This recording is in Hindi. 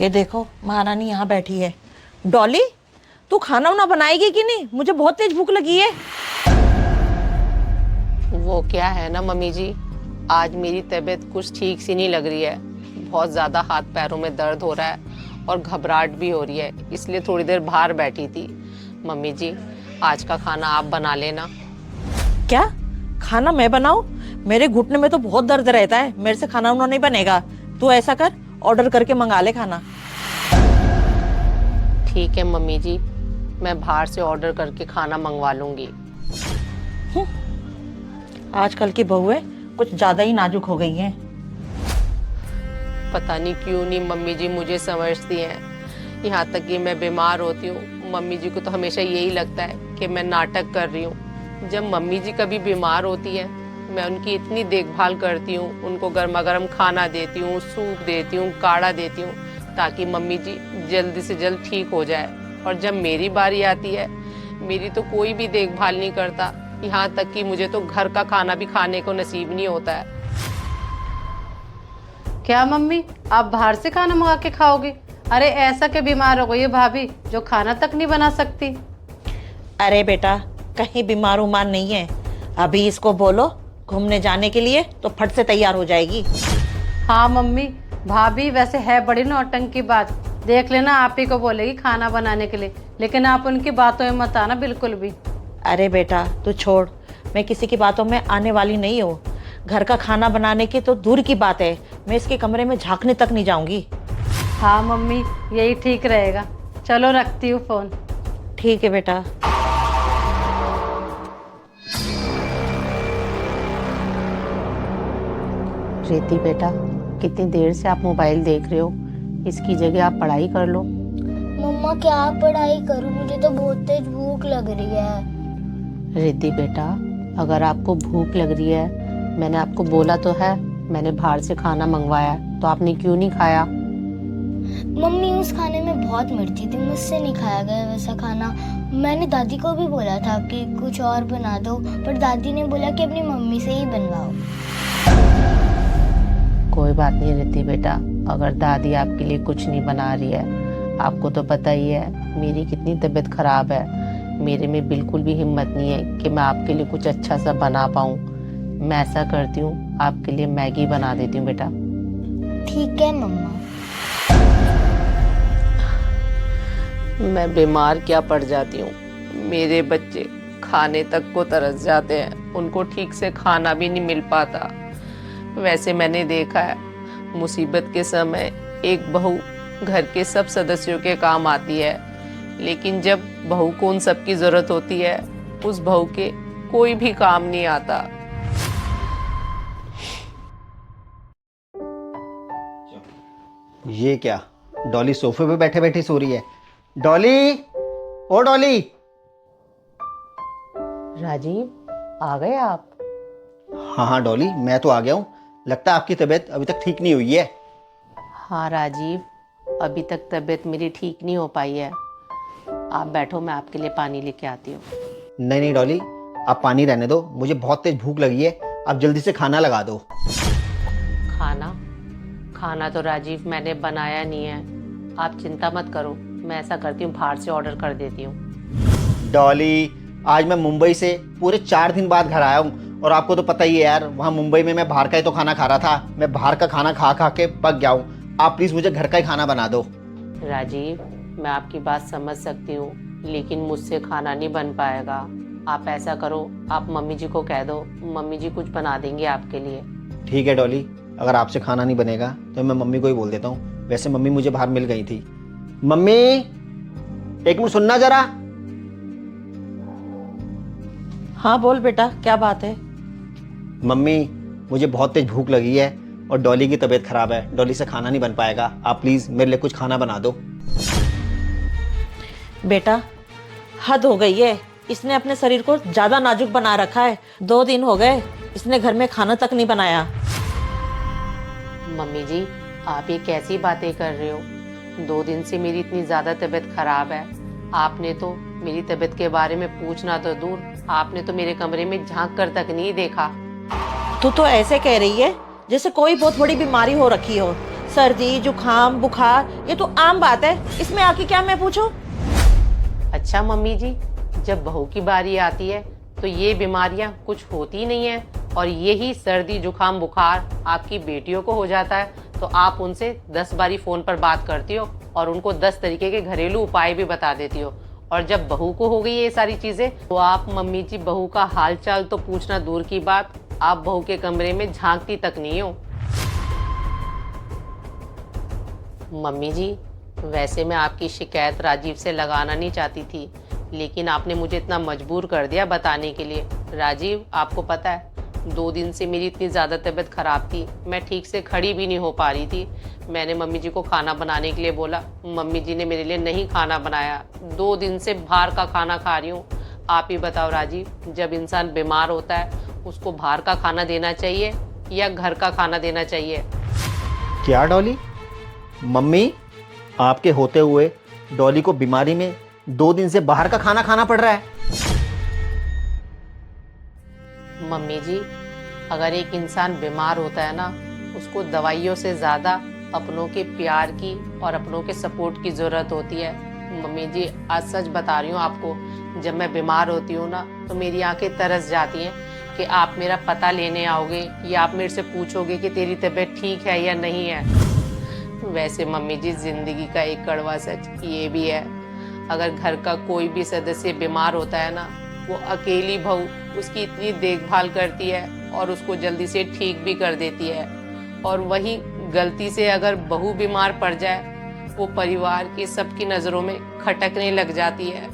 ये देखो महारानी यहाँ बैठी है। डॉली, तू खाना वाना बनाएगी कि नहीं? मुझे बहुत तेज भूख लगी है। वो क्या है ना मम्मी जी, आज मेरी तबीयत कुछ ठीक सी नहीं लग रही है। बहुत ज़्यादा हाथ पैरों में दर्द हो रहा है और घबराहट भी हो रही है, इसलिए थोड़ी देर बाहर बैठी थी। मम्मी जी, आज का खाना आप बना लेना। क्या खाना मैं बनाऊं? मेरे घुटने में तो बहुत दर्द रहता है, मेरे से खाना वाना नहीं बनेगा। तू ऐसा कर, ऑर्डर करके मंगा ले खाना। ठीक है मम्मी जी, मैं बाहर से ऑर्डर करके खाना मंगवा लूंगी। आजकल की बहुएं कुछ ज्यादा ही नाजुक हो गई हैं। पता नहीं क्यों नहीं मम्मी जी मुझे समझती हैं। यहाँ तक कि मैं बीमार होती हूँ, मम्मी जी को तो हमेशा यही लगता है कि मैं नाटक कर रही हूँ। जब मम्मी जी कभी बीमार होती है, मैं उनकी इतनी देखभाल करती हूँ, उनको गर्मा गर्म खाना देती हूँ, सूप देती हूँ, काढ़ा देती हूँ, ताकि मम्मी जी जल्दी से जल्द ठीक हो जाए। और जब मेरी बारी आती है, मेरी तो कोई भी देखभाल नहीं करता। यहाँ तक कि मुझे तो घर का खाना भी खाने को नसीब नहीं होता है। क्या मम्मी, आप बाहर से खाना मंगा के खाओगे? अरे ऐसा क्या बीमार हो गई है भाभी जो खाना तक नहीं बना सकती? अरे बेटा, कहीं बीमार उमार नहीं है। अभी इसको बोलो घूमने जाने के लिए तो फट से तैयार हो जाएगी। हाँ मम्मी, भाभी वैसे है बड़ी नौटंकी बात। देख लेना आप ही को बोलेगी खाना बनाने के लिए, लेकिन आप उनकी बातों में मत आना बिल्कुल भी। अरे बेटा तू छोड़, मैं किसी की बातों में आने वाली नहीं हूँ। घर का खाना बनाने की तो दूर की बात है, मैं इसके कमरे में झांकने तक नहीं जाऊंगी। हाँ मम्मी, यही ठीक रहेगा। चलो रखती हूँ फोन। ठीक है बेटा। प्रीति बेटा, कितनी देर से आप मोबाइल देख रहे हो? इसकी जगह आप पढ़ाई कर लो। मम्मा क्या पढ़ाई करूं, मुझे तो बहुत तेज भूख लग रही है। रिद्धि बेटा, अगर आपको भूख लग रही है, मैंने आपको बोला तो है, मैंने बाहर से खाना मंगवाया, तो आपने क्यों नहीं खाया? मम्मी उस खाने में बहुत मिर्ची थी, मुझसे नहीं खाया गया वैसा खाना। मैंने दादी को भी बोला था कि कुछ और बना दो, पर दादी ने बोला कि अपनी मम्मी से ही बनवाओ। कोई बात नहीं रिद्धि बेटा, अगर दादी आपके लिए कुछ नहीं बना रही है, आपको तो पता ही है मेरी कितनी तबीयत खराब है। मेरे में बिल्कुल भी हिम्मत नहीं है कि मैं आपके लिए कुछ अच्छा सा बना पाऊँ। मैं ऐसा करती हूँ, आपके लिए मैगी बना देती हूँ बेटा। ठीक है मम्मा। मैं बीमार क्या पड़ जाती हूँ, मेरे बच्चे खाने तक को तरस जाते हैं, उनको ठीक से खाना भी नहीं मिल पाता। वैसे मैंने देखा है, मुसीबत के समय एक बहू घर के सब सदस्यों के काम आती है, लेकिन जब बहू को उन सब की जरूरत होती है, उस बहू के कोई भी काम नहीं आता। ये क्या, डॉली सोफे पे बैठे बैठे सो रही है? डॉली, ओ डॉली। राजीव, आ गए आप? हाँ हाँ डॉली, मैं तो आ गया हूँ। लगता है आपकी तबीयत अभी तक ठीक नहीं हुई है। हाँ राजीव, अभी तक तबीयत मेरी ठीक नहीं हो पाई है। आप बैठो, मैं आपके लिए पानी लेके आती हूँ। नहीं नहीं डॉली, आप पानी रहने दो, मुझे बहुत तेज भूख लगी है। आप जल्दी से खाना लगा दो। खाना? खाना तो राजीव मैंने बनाया नहीं है, आप चिंता मत करो। मैं ऐसा करती हूँ, बाहर से ऑर्डर कर देती हूँ। डॉली, आज मैं मुंबई से पूरे 4 दिन बाद घर आया हूँ, और आपको तो पता ही है यार, वहाँ मुंबई में मैं बाहर का ही तो खाना खा रहा था। मैं बाहर का खाना खा खा के पक गया हूँ। आप प्लीज़ मुझे घर का ही खाना बना दो। राजीव, मैं आपकी बात समझ सकती हूँ, लेकिन मुझसे खाना नहीं बन पाएगा। आप ऐसा करो, आप मम्मी जी को कह दो, मम्मी जी कुछ बना देंगे आपके लिए। ठीक है डॉली, अगर आपसे खाना नहीं बनेगा तो मैं मम्मी को ही बोल देता हूँ। वैसे मम्मी मुझे बाहर मिल गई थी। मम्मी, एक मिनट सुनना जरा। हाँ बोल बेटा, क्या बात है? मम्मी, मुझे बहुत तेज भूख लगी है और डॉली की तबीयत खराब है। डॉली से खाना नहीं बन पाएगा। आप प्लीज़ मेरे लिए कुछ खाना बना दो। बेटा हद हो गई है, इसने अपने शरीर को ज्यादा नाजुक बना रखा है। 2 दिन हो गए इसने घर में खाना तक नहीं बनाया। मम्मी जी, आप ये कैसी बातें कर रहे हो? 2 दिन से मेरी इतनी ज़्यादा तबीयत खराब है। आपने तो मेरी तबीयत के बारे में पूछना तो दूर, आपने तो मेरे कमरे में झांक कर तक नहीं देखा। तू तो ऐसे कह रही है जैसे कोई बहुत बड़ी बीमारी हो रखी हो। सर्दी जुकाम बुखार ये तो आम बात है, इसमें आके क्या मैं पूछूं? अच्छा मम्मी जी, जब बहू की बारी आती है तो ये बीमारियां कुछ होती नहीं है, और यही सर्दी जुकाम बुखार आपकी बेटियों को हो जाता है, तो आप उनसे 10 बारी फ़ोन पर बात करती हो और उनको 10 तरीके के घरेलू उपाय भी बता देती हो। और जब बहू को हो गई ये सारी चीज़ें, तो आप मम्मी जी बहू का हाल चाल तो पूछना दूर की बात, आप बहू के कमरे में झांकती तक नहीं हो। मम्मी जी, वैसे मैं आपकी शिकायत राजीव से लगाना नहीं चाहती थी, लेकिन आपने मुझे इतना मजबूर कर दिया बताने के लिए। राजीव, आपको पता है 2 दिन से मेरी इतनी ज़्यादा तबीयत ख़राब थी, मैं ठीक से खड़ी भी नहीं हो पा रही थी। मैंने मम्मी जी को खाना बनाने के लिए बोला, मम्मी जी ने मेरे लिए नहीं खाना बनाया। 2 दिन से बाहर का खाना खा रही हूँ। आप ही बताओ राजीव, जब इंसान बीमार होता है उसको बाहर का खाना देना चाहिए या घर का खाना देना चाहिए? क्या डॉली? मम्मी, आपके होते हुए डॉली को बीमारी में 2 दिन से बाहर का खाना खाना पड़ रहा है। मम्मी जी, अगर एक इंसान बीमार होता है ना, उसको दवाइयों से ज़्यादा अपनों के प्यार की और अपनों के सपोर्ट की ज़रूरत होती है। मम्मी जी, आज सच बता रही हूँ आपको, जब मैं बीमार होती हूँ ना, तो मेरी आंखें तरस जाती हैं कि आप मेरा पता लेने आओगे या आप मेरे से पूछोगे कि तेरी तबीयत ठीक है या नहीं है। वैसे मम्मी जी, ज़िंदगी का एक कड़वा सच ये भी है, अगर घर का कोई भी सदस्य बीमार होता है ना, वो अकेली बहू उसकी इतनी देखभाल करती है और उसको जल्दी से ठीक भी कर देती है। और वहीं गलती से अगर बहू बीमार पड़ जाए, वो परिवार की सबकी नज़रों में खटकने लग जाती है।